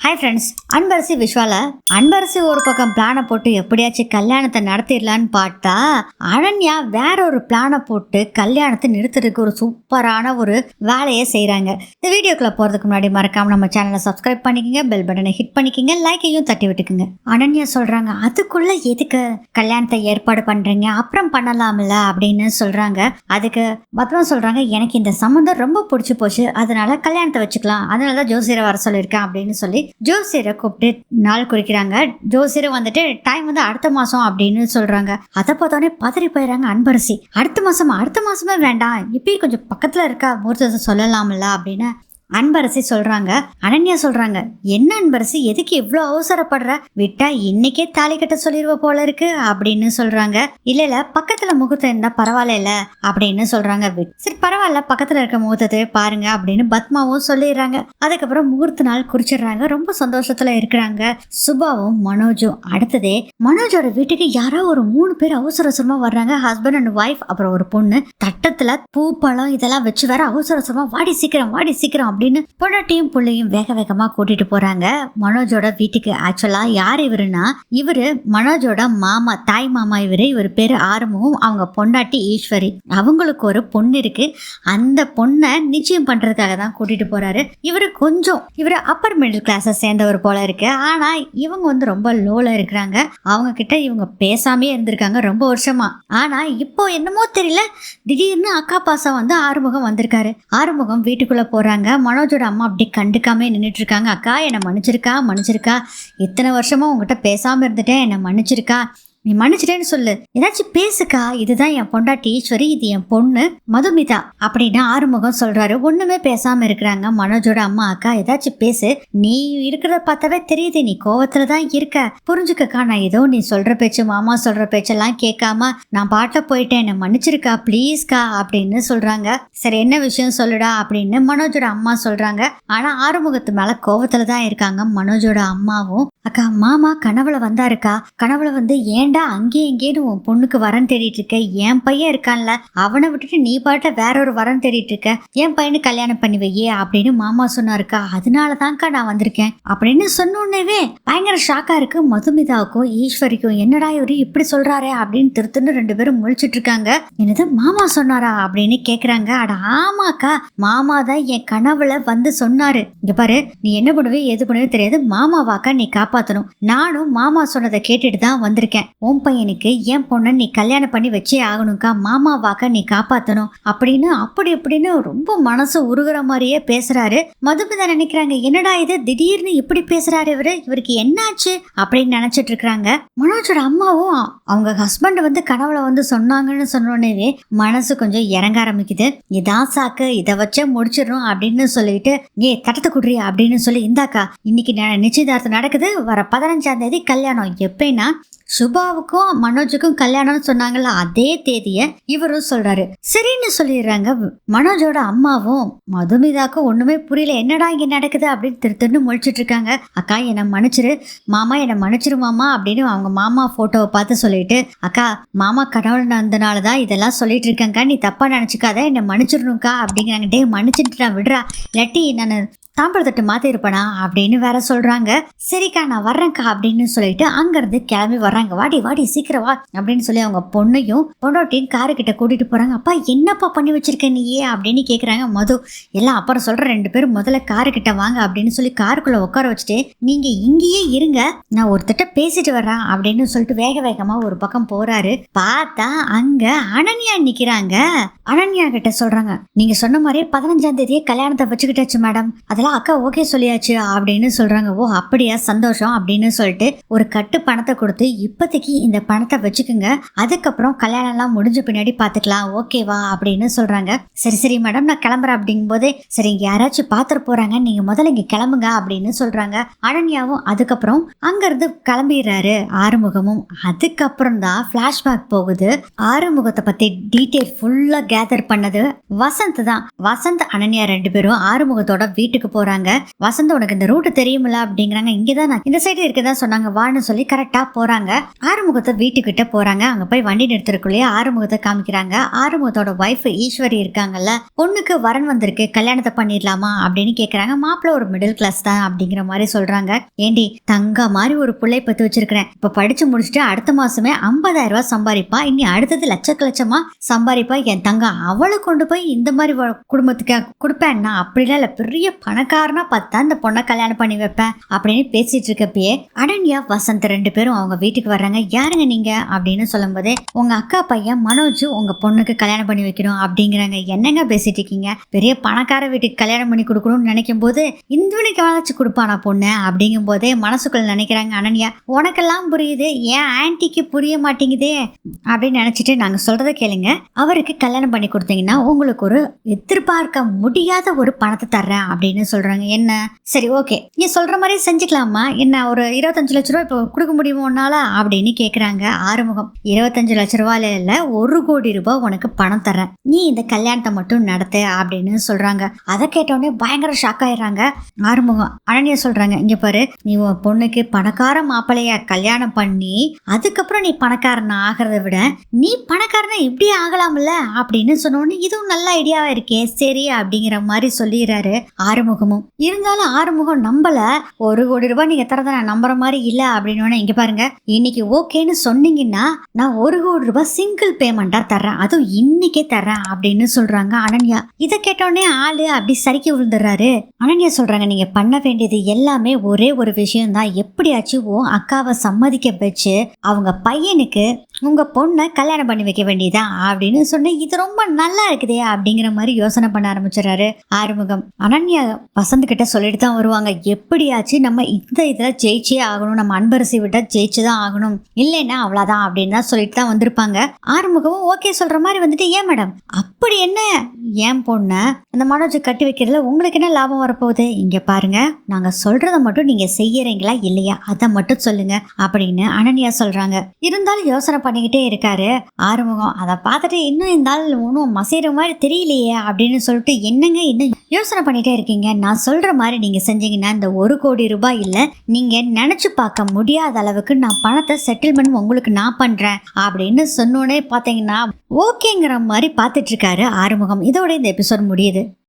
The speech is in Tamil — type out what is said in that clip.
ஹாய் ஃப்ரெண்ட்ஸ், அன்பரசி விஷால அன்பரசி ஒரு பக்கம் பிளானை போட்டு எப்படியாச்சும் கல்யாணத்தை நடத்திடலான்னு பார்த்தா அனன்யா வேற ஒரு பிளானை போட்டு கல்யாணத்தை நிறுத்துறதுக்கு ஒரு சூப்பரான ஒரு வேலையை செய்கிறாங்க. இந்த வீடியோக்குள்ள போகிறதுக்கு முன்னாடி மறக்காம நம்ம சேனலை சப்ஸ்கிரைப் பண்ணிக்கோங்க, பெல் பட்டனை ஹிட் பண்ணிக்கோங்க, லைக்கையும் தட்டி விட்டுக்குங்க. அனன்யா சொல்கிறாங்க, அதுக்குள்ள எதுக்கு கல்யாணத்தை ஏற்பாடு பண்ணுறீங்க, அப்புறம் பண்ணலாம்ல அப்படின்னு சொல்கிறாங்க. அதுக்கு பத்மா சொல்கிறாங்க, எனக்கு இந்த சம்மந்தம் ரொம்ப பிடிச்சி போச்சு, அதனால கல்யாணத்தை வச்சுக்கலாம், அதனால தான் ஜோசியரை வர சொல்லியிருக்கேன் அப்படின்னு சொல்லி ஜோசியரை கூப்பிட்டு நாள் குறிக்கிறாங்க. ஜோசியரை வந்துட்டு டைம் வந்து அடுத்த மாசம் அப்படின்னு சொல்றாங்க. அதை பார்த்தோன்னே பதறி போயிடறாங்க அன்பரசி. அடுத்த மாசமே வேண்டாம், இப்பயும் கொஞ்சம் பக்கத்துல இருக்கா முகூர்த்தத்தை சொல்லலாம்ல அப்படின்னு அன்பரசி சொல்றாங்க. அனன்யா சொல்றாங்க, என்ன அன்பரசி, எதுக்கு இவ்வளோ அவசரப்படுற, விட்டா இன்னைக்கே தாலி கட்ட சொல்லிடுவ போல இருக்கு அப்படின்னு சொல்றாங்க. இல்ல பக்கத்துல முகூர்த்தம் இருந்தா பரவாயில்ல அப்படின்னு சொல்றாங்க. சரி பரவாயில்ல, பக்கத்துல இருக்க முகூர்த்தத்தை பாருங்க அப்படின்னு பத்மாவும் சொல்லிடுறாங்க. அதுக்கப்புறம் முகூர்த்த நாள் குறிச்சிடுறாங்க. ரொம்ப சந்தோஷத்துல இருக்கிறாங்க சுபாவும் மனோஜும். அடுத்ததே மனோஜோட வீட்டுக்கு யாரோ ஒரு 3 பேர் அவசரமா வர்றாங்க. ஹஸ்பண்ட் அண்ட் ஒய்ஃப், அப்புறம் ஒரு பொண்ணு. தட்டத்துல பூ பழம் இதெல்லாம் வச்சு வேற அவசரமா வாடி சீக்கிரம் அப்படின்னு பொண்டாட்டியும் புள்ளையும் வேக வேகமா கூட்டிட்டு போறாங்க மனோஜோட வீட்டுக்கு. ஆக்சுவலா யார் இவருன்னா, இவரு மனோஜோட மாமா, தாய் மாமா. இவர் பேரு ஆறுமுகம், அவங்க பொண்டாட்டி ஈஸ்வரி. அவங்களுக்கு ஒரு பொண்ணு இருக்கு. அந்த பொண்ணை நிச்சயம் பண்றதுக்காக தான் கூட்டிட்டு போறாரு. இவரு அப்பர் மிடில் கிளாஸை சேர்ந்தவர் போல இருக்கு. ஆனா இவங்க வந்து ரொம்ப லோல இருக்கிறாங்க. அவங்க கிட்ட இவங்க பேசாமே இருந்திருக்காங்க ரொம்ப வருஷமா. ஆனா இப்போ என்னமோ தெரியல, திடீர்னு அக்கா பாசம் வந்து ஆறுமுகம் வந்திருக்காரு. ஆறுமுகம் வீட்டுக்குள்ள போறாங்க. மனோஜோட அம்மா அப்படி கண்டுக்காம நின்றுட்டு இருக்காங்க. அக்கா என்னை மன்னிச்சிருக்கா, இத்தனை வருஷமா உங்ககிட்ட பேசாம இருந்துட்டேன், என்னை மன்னிச்சிருக்கா, நீ மன்னிச்சிட்டேன்னு சொல்லு, ஏதாச்சும் பேசுக்கா, இதுதான் என் பொண்டாட்டி ஈஸ்வரி, இது என் பொண்ணு மதுமிதா அப்படின்னு ஆறுமுகம் சொல்றாரு. ஒண்ணுமே பேசாம இருக்கிறாங்க மனோஜோட அம்மா. அக்கா ஏதாச்சும் பேசு, நீ இருக்கிறத பார்த்தாவே தெரியுது நீ கோவத்துலதான் இருக்க, புரிஞ்சுக்கக்கா, நான் ஏதோ நீ சொல்ற பேச்சு மாமா சொல்ற பேச்செல்லாம் கேட்காம நான் பாட்ட போயிட்டேன், என்னை மன்னிச்சிருக்கா ப்ளீஸ்கா அப்படின்னு சொல்றாங்க. சரி என்ன விஷயம் சொல்லுடா அப்படின்னு மனோஜோட அம்மா சொல்றாங்க. ஆனா ஆறுமுகத்து மேல கோவத்துலதான் இருக்காங்க மனோஜோட அம்மாவும். அக்கா மாமா கனவுல வந்தாருக்கா, கனவுல வந்து ஏன்டா அங்கேயும் இங்கேன்னு உன் பொண்ணுக்கு வரன் தேடிட்டு இருக்க, என் பையன் இருக்கான்ல அவனை விட்டுட்டு நீ பாட்ட வேற ஒரு வரன் தேடிட்டு இருக்க, என் பையனுக்கு கல்யாணம் பண்ணி வையே அப்படின்னு மாமா சொன்னாருக்கா, அதனாலதான்க்கா நான் வந்திருக்கேன் அப்படின்னு சொன்னோன்னே பயங்கர ஷாக்கா இருக்கு மதுமிதாவுக்கும் ஈஸ்வரிக்கும். என்னடா இவரு இப்படி சொல்றாரே அப்படின்னு திருத்துன்னு 2 பேரும் முழிச்சிட்டு இருக்காங்க. என்னது மாமா சொன்னாரா அப்படின்னு கேக்குறாங்க. அட ஆமாக்கா, மாமா தான் என் கனவுல வந்து சொன்னாரு, இங்க பாரு நீ என்ன பண்ணுவே எது பண்ணுவே தெரியாது, மாமாவாக்கா நீ காப்பாத்தணும், நானும் மாமா சொன்னதை கேட்டுட்டு தான் வந்திருக்கேன், உன் பையனுக்கு என் பொண்ணை நீ கல்யாணம் பண்ணி வச்சே ஆகணும்க்கா, மாமாவாக்க நீ காப்பாத்தணும் அப்படின்னு அப்படின்னு ரொம்ப மனசு உருகுற மாதிரியே பேசுறாரு. மதுமிதா நினைக்கிறாங்க, என்னடா இது திடீர்னு இப்படி பேசுறாரு இவருக்கு என்னாச்சு அப்படின்னு நினைச்சிட்டு இருக்கிறாங்க. மனோஜோட அம்மாவும் அவங்க ஹஸ்பண்ட் வந்து கனவுல வந்து சொன்னாங்கன்னு சொன்னோடனே மனசு கொஞ்சம் இறங்க ஆரம்பிக்குது. இதான் சாக்கு, இதை வச்ச முடிச்சிடணும் அப்படின்னு சொல்லிட்டு தட்டத்தை குடுறி அப்படின்னு சொல்லி, இந்தாக்கா இன்னைக்கு நிச்சயதார்த்தம் நடக்குது, வர 15ஆம் தேதி கல்யாணம். எப்படின்னா சுபாவுக்கும் மனோஜுக்கும் கல்யாணம்னு சொன்னாங்கல்ல அதே தேதிய இவரும் சொல்றாரு. சரின்னு சொல்லிடுறாங்க. மனோஜோட அம்மாவும் மதுமிதாக்கும் ஒண்ணுமே புரியல, என்னடா இங்க நடக்குது அப்படின்னு திருத்தன்னு முழிச்சிட்டு இருக்காங்க. அக்கா என்னை மன்னிச்சிரு மாமா, என்னை மன்னிச்சிரு மாமா அப்படின்னு அவங்க மாமா போட்டோவை பார்த்து சொல்லிட்டு, அக்கா மாமா கடவுள் வந்தனாலதான் இதெல்லாம் சொல்லிட்டு இருக்கேங்க்கா, நீ தப்பா நினைச்சுக்காத, என்னை மன்னிச்சிடணும்க்கா அப்படிங்கிறாங்க. டே மன்னிச்சுட்டு நான் விடுறா, இல்லாட்டி நான் தாம்பரத்தட்டு மாத்தி இருப்பனா அப்படின்னு வேற சொல்றாங்க. சரிக்கா நான் வர்றேன்க்கா அப்படின்னு சொல்லிட்டு அங்கிருந்து கிளம்பி வர்றாங்க. வாடி சீக்கிரம் வா அப்படின்னு சொல்லி அவங்க பொண்ணையும் பொண்டாட்டியும் காரு கிட்ட கூட்டிட்டு போறாங்க. அப்பா என்னப்பா பண்ணி வச்சிருக்க நீயே அப்படின்னு கேக்குறாங்க மது. எல்லாம் அப்புறம் சொல்ற, 2 பேரும் முதல்ல காரு கிட்ட வாங்க அப்படின்னு சொல்லி காருக்குள்ள உட்கார வச்சுட்டு, நீங்க இங்கேயே இருங்க நான் ஒருத்தட்ட பேசிட்டு வர்றேன் அப்படின்னு சொல்லிட்டு வேக வேகமா ஒரு பக்கம் போறாரு. பார்த்தா அங்க அனன்யா நிக்கிறாங்க. அனன்யா கிட்ட சொல்றாங்க, நீங்க சொன்ன மாதிரி 15ஆம் தேதியே கல்யாணத்தை வச்சுக்கிட்டாச்சு மேடம், அக்கா ஓகே சொல்லியாச்சு அப்படின்னு சொல்றாங்க. ஓ அப்படியா, சந்தோஷம் அப்படின்னு சொல்லிட்டு ஒரு கட்டு பணத்தை கொடுத்து, இப்போதைக்கு இந்த பணத்தை வச்சுக்குங்க, அதுக்கப்புறம் கல்யாணம் எல்லாம் முடிஞ்ச பின்னாடி பாத்துக்கலாம், ஓகேவா அப்படின்னு சொல்றாங்க. சரி மேடம் நான் கிளம்புறேன் அப்படிங்கும் போதே, சரி இங்க யாராச்சும் பாத்துட்டு போறாங்க, நீங்க முதல்ல இங்க கிளம்புங்க அப்படின்னு சொல்றாங்க. அனன்யாவும் அதுக்கப்புறம் அங்க இருந்து கிளம்பிடுறாரு ஆறுமுகமும். அதுக்கப்புறம் தான் பிளாஷ்பேக் போகுது. ஆறுமுகத்தை பத்தி டீட்டெயில் ஃபுல்லா கேதர் பண்ணது வசந்த் தான். வசந்த் அனன்யா 2 பேரும் ஆறுமுகத்தோட வீட்டுக்கு போறாங்க. வசந்த் உனக்கு இந்த ரூட் தெரியுமில்ல அப்படிங்கிறாங்க. இங்கதான் நான் இந்த சைடு இருக்கதான் சொன்னாங்க வான்னு சொல்லி கரெக்டா போறாங்க. ஆறுமுகத்தை வீட்டுக்கிட்ட போறாங்க. அங்க போய் வண்டி நிறுத்திருக்குள்ளேயே ஆறுமுகத்தை காமிக்கிறாங்க. ஆறுமுகத்தோட ஒய்ஃப் ஈஸ்வரி இருக்காங்கல்ல, பொண்ணுக்கு வரன் வந்திருக்கு, கல்யாணத்தை பண்ணிடலாமா அப்படின்னு கேக்குறாங்க. மாப்பிள்ள ஒரு மிடில் கிளாஸ் தான் அப்படிங்கிற மாதிரி சொல்றாங்க. ஏண்டி தங்க மாதிரி ஒரு பிள்ளை பத்து வச்சிருக்கிறேன், இப்ப படிச்சு முடிச்சுட்டு அடுத்த மாசமே 50,000 ரூபாய் சம்பாதிப்பா, இனி அடுத்தது லட்சமா சம்பாதிப்பா என் தங்க, அவளை கொண்டு போய் இந்த மாதிரி குடும்பத்துக்கு கொடுப்பேன்னா அப்படிலாம் இல்ல, பெரிய பணக்காரனா பார்த்தா இந்த பொண்ணை கல்யாணம் பண்ணி வைப்பேன் அப்படின்னு பேசிட்டு இருக்கப்பயே அனன்யா வசந்த் 2 பேரும் அவங்க வீட்டுக்கு வர்றாங்க. யாருங்க நீங்க அப்படின்னு சொல்லும் போதே உங்க அக்கா பையன் மனோஜ் உங்க பொண்ணுக்கு கல்யாணம் பண்ணி வைக்கணும் அப்படிங்கிறாங்க. என்னங்க பேசிட்டு இருக்கீங்க, பெரிய பணக்கார வீட்டுக்கு கல்யாணம் பண்ணி கொடுக்கணும்னு நினைக்கும் போது இந்துவனுக்கு வளைச்சு கொடுப்பானா பொண்ணு அப்படிங்கும் போதே மனசுக்குள்ள நினைக்கிறாங்க அனன்யா, உனக்கெல்லாம் புரியுது, ஏன் ஆன்டிக்கு புரிய மாட்டேங்குதே அப்படின்னு நினைச்சிட்டு நாங்க சொல்றத கேளுங்க, அவருக்கு கல்யாணம் பண்ணி கொடுத்தீங்கன்னா உங்களுக்கு ஒரு எதிர்பார்க்க முடியாத ஒரு பணத்தை தர்றேன் அப்படின்னு சொல்றாங்க. என்ன சரி ஓகே நீ சொல்ற மாதிரி செஞ்சுக்கலாமா, என்ன ஒரு 25 லட்ச ரூபாய் இப்போ கொடுக்க முடியுமோ உன்னால அப்படின்னு கேக்குறாங்க. ஆறுமுகம் 25 லட்ச ரூபாயில இல்ல 1 கோடி ரூபாய் உனக்கு பணம் தரேன், நீ இந்த கல்யாணத்தை மட்டும் நடத்து அப்படின்னு சொல்றாங்க. அதை கேட்டோடனே பயங்கர ஷாக் ஆயிடுறாங்க ஆறுமுகம். அனன்யா சொல்றாங்க, இங்க பாரு, நீ உன் பொண்ணுக்கு பணக்கார மாப்பிள்ளைய கல்யாணம் பண்ணி அதுக்கப்புறம் நீ பணக்காரன் ஆகிறத விட நீ பணக்காரனா இப்படி ஆகலாம்ல அப்படின்னு சொன்னோன்னு இதுவும் நல்ல ஐடியாவா இருக்கே, சரி அப்படிங்கிற மாதிரி சொல்லிடுறாரு ஆறுமுகமும். இருந்தாலும் ஆறுமுகம் நம்பல, 1 கோடி ரூபாய் நீங்க தரத நான் நம்புற மாதிரி இல்ல அப்படின்னு. இங்க பாருங்க, இன்னைக்கு ஓகேன்னு சொன்னீங்கன்னா நான் 1 கோடி ரூபாய் சிங்கிள் பேமெண்டா தர்றேன், அதுவும் இன்னைக்கே தர்றேன் அப்படின்னு சொல்றாங்க அனன்யா. இதை கேட்டோடனே ஆளு அப்படி சரிக்கி விழுந்துடுறாரு. அனன்யா சொல்றாங்க, நீங்க பண்ண வேண்டியது எல்லாமே ஒரே ஒரு விஷயம் தான், எப்படியாச்சும் அக்காவை சம்மதிக்க வச்சு அவங்க பையனுக்கு உங்க பொண்ணை கல்யாணம் பண்ணி வைக்க வேண்டியதான் அப்படின்னு சொன்ன. இது ரொம்ப நல்லா இருக்குதே அப்படிங்கிற மாதிரி யோசனை பண்ண ஆரம்பிச்சிடறாரு ஆறுமுகம். அனன்யா வசந்த் கிட்ட சொல்லிட்டு தான் வருவாங்க, எப்படியாச்சும் நம்ம இந்த இதுல ஜெயிச்சே ஆகணும், நம்ம அன்பரசி விட்டா ஜெயிச்சுதான் ஆகணும், இல்லைன்னா அவ்வளவுதான் அப்படின்னு தான் சொல்லிட்டு தான் வந்திருப்பாங்க. ஆறுமுகமும் ஓகே சொல்ற மாதிரி வந்துட்டு, ஏன் மேடம் அப்படி என்ன, ஏன் பொண்ண அந்த மனோஜ் கட்டி வைக்கிறதுல உங்களுக்கு என்ன லாபம் வரப்போகுது, இங்க பாருங்க நாங்க சொல்றத மட்டும் நீங்க செய்யறீங்களா இல்லையா அதை மட்டும் சொல்லுங்க அப்படின்னு அனன்யா சொல்றாங்க. இருந்தாலும் யோசனை பண்ணிக்கிட்டே இருக்காரு ஆறுமுகம். அதை பார்த்துட்டு இன்னும் இந்த ஆள் ஒன்றும் மசைற மாதிரி தெரியலையே அப்படின்னு சொல்லிட்டு, என்னங்க இன்னும் யோசனை பண்ணிட்டே இருக்கீங்க, நான் சொல்ற மாதிரி நீங்க செஞ்சீங்கன்னா இந்த 1 கோடி ரூபாய் இல்ல நீங்க நினைச்சு பார்க்க முடியாத அளவுக்கு நான் பணத்தை செட்டில்மெண்ட் உங்களுக்கு நான் பண்றேன் அப்படின்னு சொன்னோடனே பாத்தீங்கன்னா ஓகேங்கிற மாதிரி பார்த்துட்டு இருக்காரு ஆறுமுகம். இதோட இந்த எபிசோட் முடியுது.